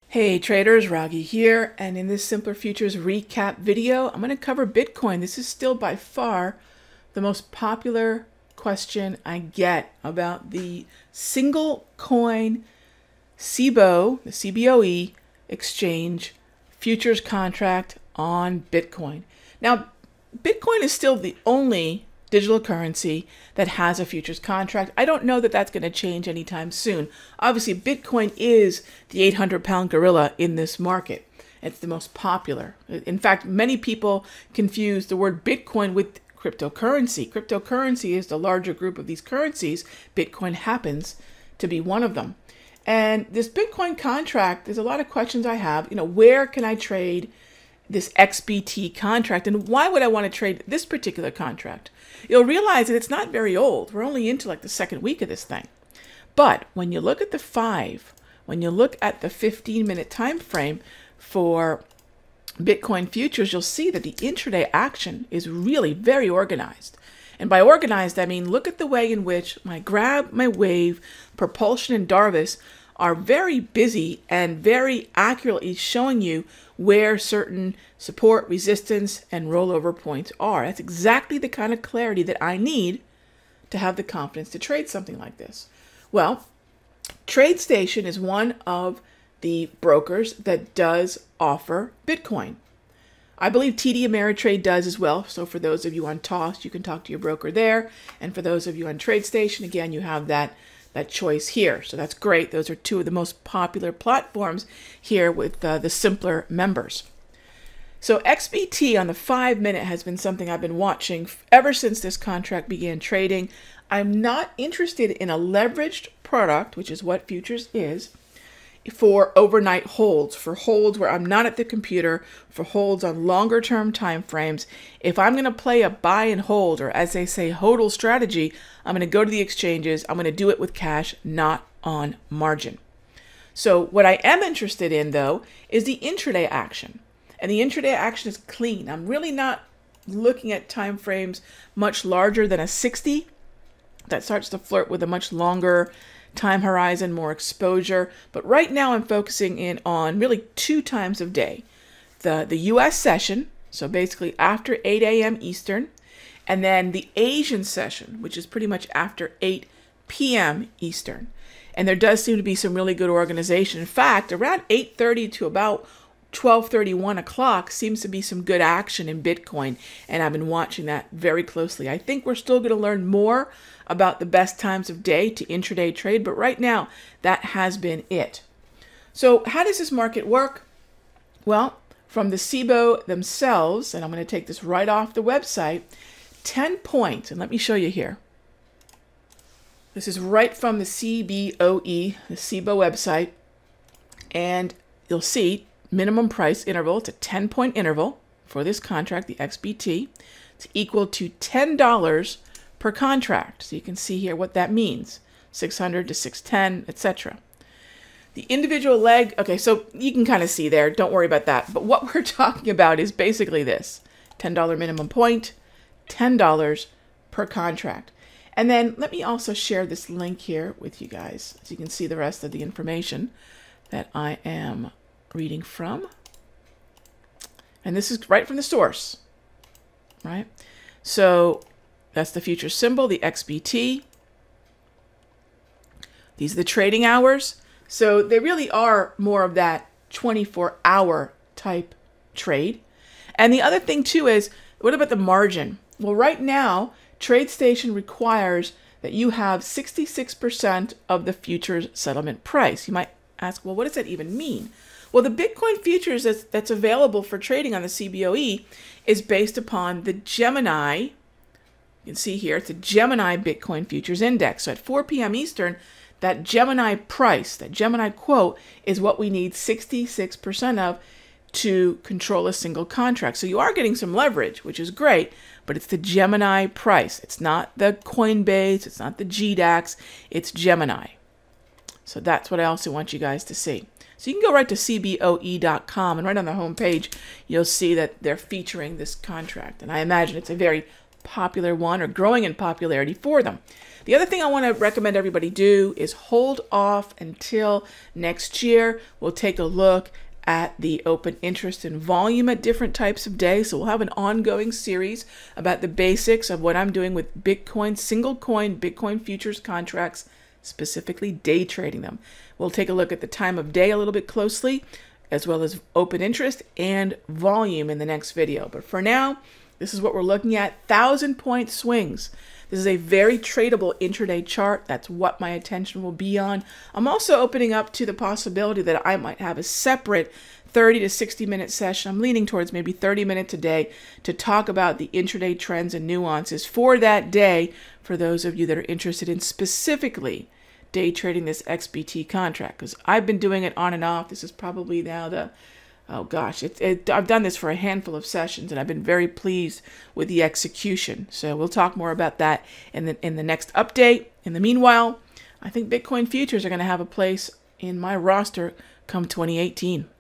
Hey traders, Raghee here, and in this Simpler Futures recap video, I'm going to cover Bitcoin. This is still by far the most popular question I get about the single coin CBOE, the CBOE exchange futures contract on Bitcoin. Now, Bitcoin is still the only digital currency that has a futures contract. I don't know that that's going to change anytime soon. Obviously, Bitcoin is the 800-pound gorilla in this market. It's the most popular. In fact, many people confuse the word Bitcoin with cryptocurrency. Cryptocurrency is the larger group of these currencies. Bitcoin happens to be one of them. And this Bitcoin contract, there's a lot of questions I have. Where can I trade this XBT contract, and why would I want to trade this particular contract? You'll realize that it's not very old. We're only into like the second week of this thing. But when you look at the 15-minute time frame for Bitcoin futures, you'll see that the intraday action is really very organized. And by organized, I mean look at the way in which my Grab, my Wave, Propulsion, and Darvis are very busy and very accurately showing you where certain support, resistance, and rollover points are. That's exactly the kind of clarity that I need to have the confidence to trade something like this. Well, TradeStation is one of the brokers that does offer Bitcoin. I believe TD Ameritrade does as well. So for those of you on TOS, you can talk to your broker there. And for those of you on TradeStation, again, you have that choice here. So that's great. Those are two of the most popular platforms here with the simpler members. So XBT on the 5-minute has been something I've been watching ever since this contract began trading. I'm not interested in a leveraged product, which is what futures is, for overnight holds, for holds where I'm not at the computer, for holds on longer term time frames. If I'm going to play a buy and hold, or as they say, hodl strategy, I'm going to go to the exchanges. I'm going to do it with cash, not on margin. So what I am interested in, though, is the intraday action. And the intraday action is clean. I'm really not looking at time frames much larger than a 60. That starts to flirt with a much longer time horizon, more exposure. But right now I'm focusing in on really 2 times of day. The US session, so basically after 8 a.m. Eastern, and then the Asian session, which is pretty much after 8 p.m. Eastern. And there does seem to be some really good organization. In fact, around 8:30 to about 12:30, 1 o'clock seems to be some good action in Bitcoin, and I've been watching that very closely. I think we're still going to learn more about the best times of day to intraday trade, but right now that has been it. So how does this market work? Well, from the CBOE themselves, and I'm going to take this right off the website, 10 points, and let me show you here. This is right from the CBOE, the CBOE website, and you'll see minimum price interval. It's a 10-point interval for this contract, the XBT. It's equal to $10 per contract. So you can see here what that means, 600 to 610, etc. The individual leg, okay, so you can kind of see there, don't worry about that. But what we're talking about is basically this, $10 minimum point, $10 per contract. And then let me also share this link here with you guys, so you can see the rest of the information that I am reading from. And this is right from the source, right? So that's the future symbol, the XBT. These are the trading hours. So they really are more of that 24-hour type trade. And the other thing too is, what about the margin? Well, right now, TradeStation requires that you have 66% of the futures settlement price. You might ask, well, what does that even mean? Well, the Bitcoin futures that's available for trading on the CBOE is based upon the Gemini. You can see here, it's a Gemini Bitcoin Futures Index. So at 4 p.m. Eastern, that Gemini price, that Gemini quote, is what we need 66% of to control a single contract. So you are getting some leverage, which is great, but it's the Gemini price. It's not the Coinbase, it's not the GDAX, it's Gemini. So that's what I also want you guys to see. So you can go right to cboe.com, and right on the home page, you'll see that they're featuring this contract. And I imagine it's a very popular one, or growing in popularity for them. The other thing I want to recommend everybody do is hold off until next year. We'll take a look at the open interest and volume at different types of days. So we'll have an ongoing series about the basics of what I'm doing with Bitcoin, single coin Bitcoin futures contracts, specifically day trading them. We'll take a look at the time of day a little bit closely, as well as open interest and volume in the next video. But for now, this is what we're looking at, 1,000-point swings. This is a very tradable intraday chart. That's what my attention will be on. I'm also opening up to the possibility that I might have a separate 30 to 60-minute session. I'm leaning towards maybe 30 minutes a day to talk about the intraday trends and nuances for that day for those of you that are interested in specifically day trading this XBT contract, because I've been doing it on and off. This is probably now the I've done this for a handful of sessions, and I've been very pleased with the execution. So we'll talk more about that in the next update. In the meanwhile, I think Bitcoin futures are going to have a place in my roster come 2018.